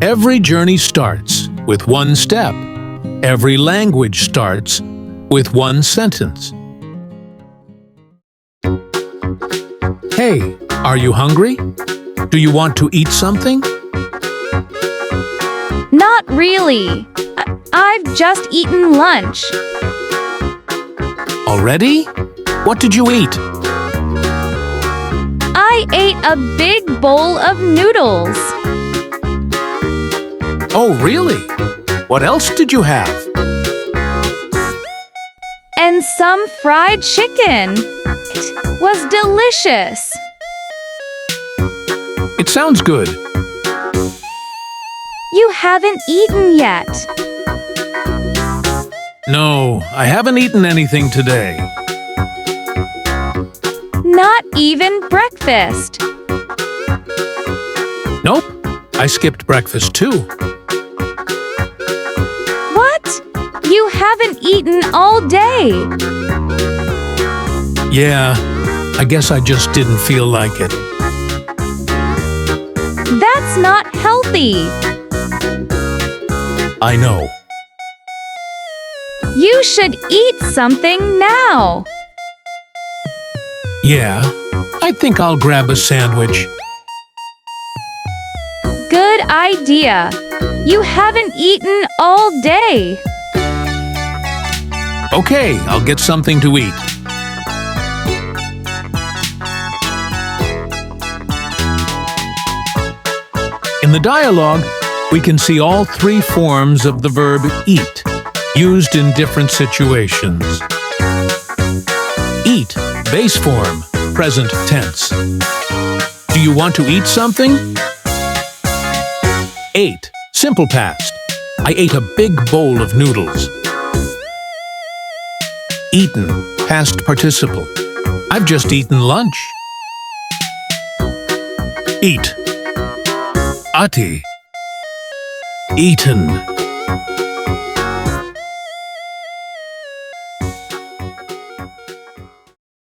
Every journey starts with one step. Every language starts with one sentence. Hey, are you hungry? Do you want to eat something? Not really. I've just eaten lunch. Already? What did you eat? I ate a big bowl of noodles. Oh, really? What else did you have? And some fried chicken. It was delicious. It sounds good. You haven't eaten yet. No, I haven't eaten anything today. Not even breakfast. Nope, I skipped breakfast too. What? You haven't eaten all day. Yeah, I guess I just didn't feel like it. That's not healthy. I know. You should eat something now. Yeah, I think I'll grab a sandwich. Good idea. You haven't eaten all day. Okay, I'll get something to eat. In the dialogue, we can see all three forms of the verb eat, used in different situations. Eat, base form, present tense. Do you want to eat something? Ate, simple past. I ate a big bowl of noodles. Eaten, past participle. I've just eaten lunch. Eat. Ati. Eaten.